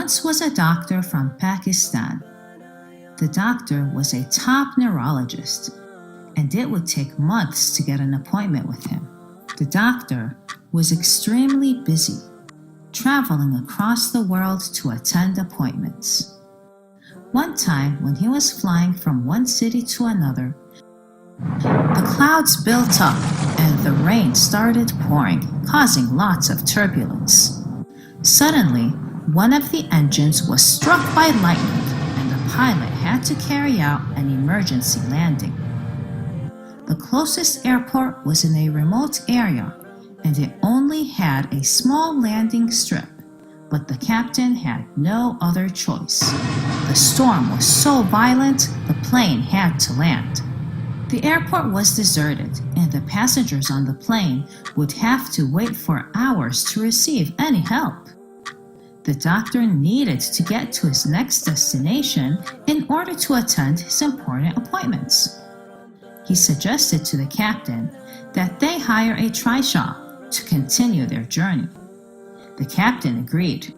once was a doctor from Pakistan. The doctor was a top neurologist, and it would take months to get an appointment with him. The doctor was extremely busy, traveling across the world to attend appointments. One time, when he was flying from one city to another, the clouds built up and the rain started pouring, causing lots of turbulence. Suddenly, one of the engines was struck by lightning, and the pilot had to carry out an emergency landing. The closest airport was in a remote area, and it only had a small landing strip, but the captain had no other choice. The storm was so violent, the plane had to land. The airport was deserted, and the passengers on the plane would have to wait for hours to receive any help. The doctor needed to get to his next destination in order to attend his important appointments. He suggested to the captain that they hire a trishaw to continue their journey. The captain agreed,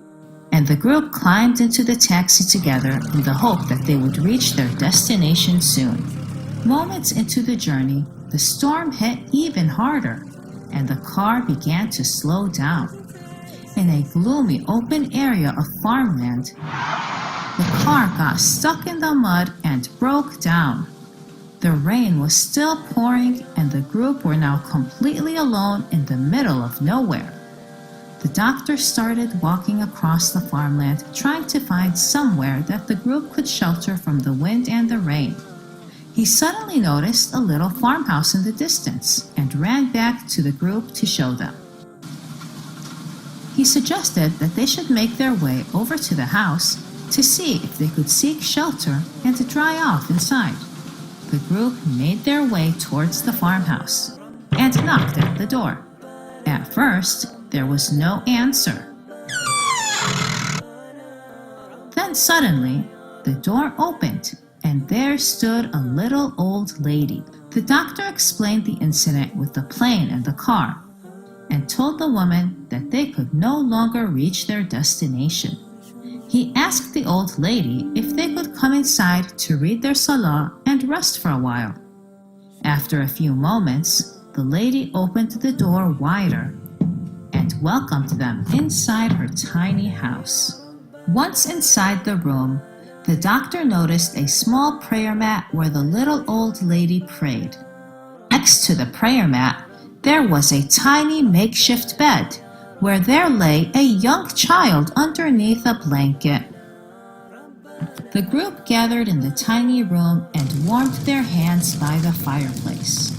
and the group climbed into the taxi together in the hope that they would reach their destination soon. Moments into the journey, the storm hit even harder, and the car began to slow down. In a gloomy open area of farmland, the car got stuck in the mud and broke down. The rain was still pouring, and the group were now completely alone in the middle of nowhere. The doctor started walking across the farmland, trying to find somewhere that the group could shelter from the wind and the rain. He suddenly noticed a little farmhouse in the distance and ran back to the group to show them. He suggested that they should make their way over to the house to see if they could seek shelter and to dry off inside. The group made their way towards the farmhouse and knocked at the door. At first, there was no answer. Then suddenly, the door opened, and there stood a little old lady. The doctor explained the incident with the plane and the car, and told the woman that they could no longer reach their destination. He asked the old lady if they could come inside to read their salah and rest for a while. After a few moments, the lady opened the door wider and welcomed them inside her tiny house. Once inside the room, the doctor noticed a small prayer mat where the little old lady prayed. Next to the prayer mat, there was a tiny makeshift bed where there lay a young child underneath a blanket. The group gathered in the tiny room and warmed their hands by the fireplace.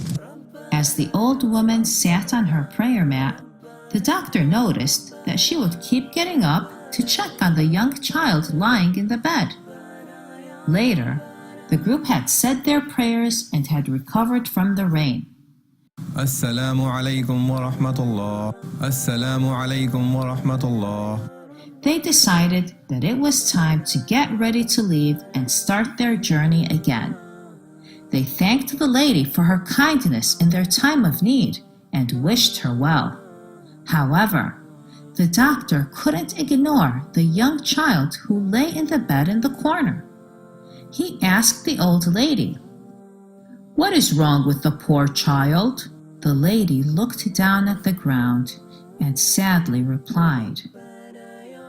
As the old woman sat on her prayer mat, the doctor noticed that she would keep getting up to check on the young child lying in the bed. Later, the group had said their prayers and had recovered from the rain. Assalamu alaikum wa rahmatullah. Assalamu alaikum wa rahmatullah. They decided that it was time to get ready to leave and start their journey again. They thanked the lady for her kindness in their time of need and wished her well. However, the doctor couldn't ignore the young child who lay in the bed in the corner. He asked the old lady, "What is wrong with the poor child?" The lady looked down at the ground and sadly replied,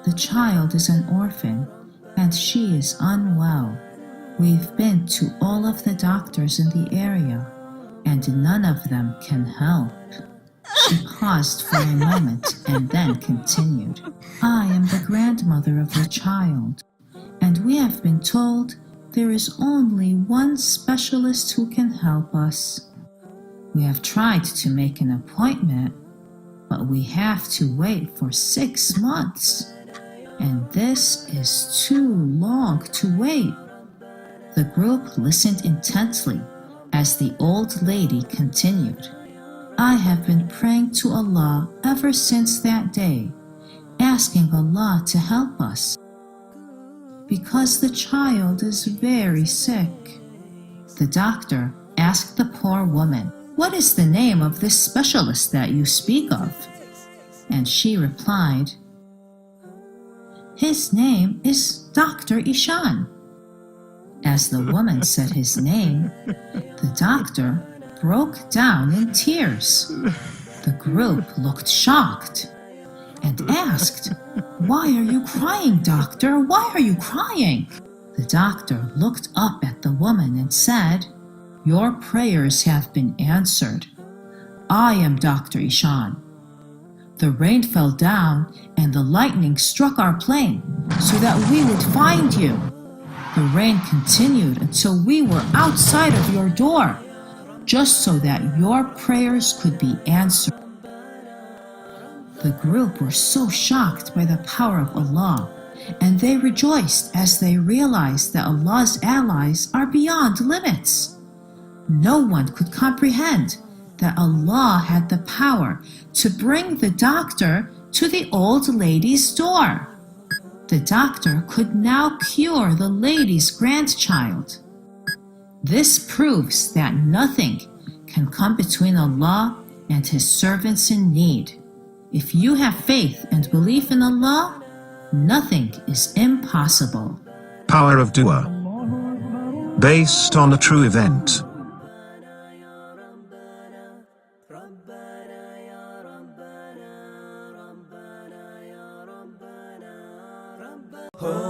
"The child is an orphan and she is unwell. We've been to all of the doctors in the area and none of them can help." She paused for a moment and then continued, "I am the grandmother of the child, and we have been told there is only one specialist who can help us. We have tried to make an appointment, but we have to wait for 6 months, and this is too long to wait." The group listened intently as the old lady continued, "I have been praying to Allah ever since that day, asking Allah to help us, because the child is very sick." The doctor asked the poor woman, "What is the name of this specialist that you speak of?" And she replied, His name is Dr. Ishaan. As the woman said his name, the doctor broke down in tears. The group looked shocked and asked, "Why are you crying, doctor? Why are you crying?" The doctor looked up at the woman and said, "Your prayers have been answered. I am Dr. Ishaan. The rain fell down and the lightning struck our plane so that we would find you. The rain continued until we were outside of your door, just so that your prayers could be answered." The group were so shocked by the power of Allah, and they rejoiced as they realized that Allah's allies are beyond limits. No one could comprehend that Allah had the power to bring the doctor to the old lady's door. The doctor could now cure the lady's grandchild. This proves that nothing can come between Allah and His servants in need. If you have faith and belief in Allah, nothing is impossible. Power of Duaa. Based on a true event. Oh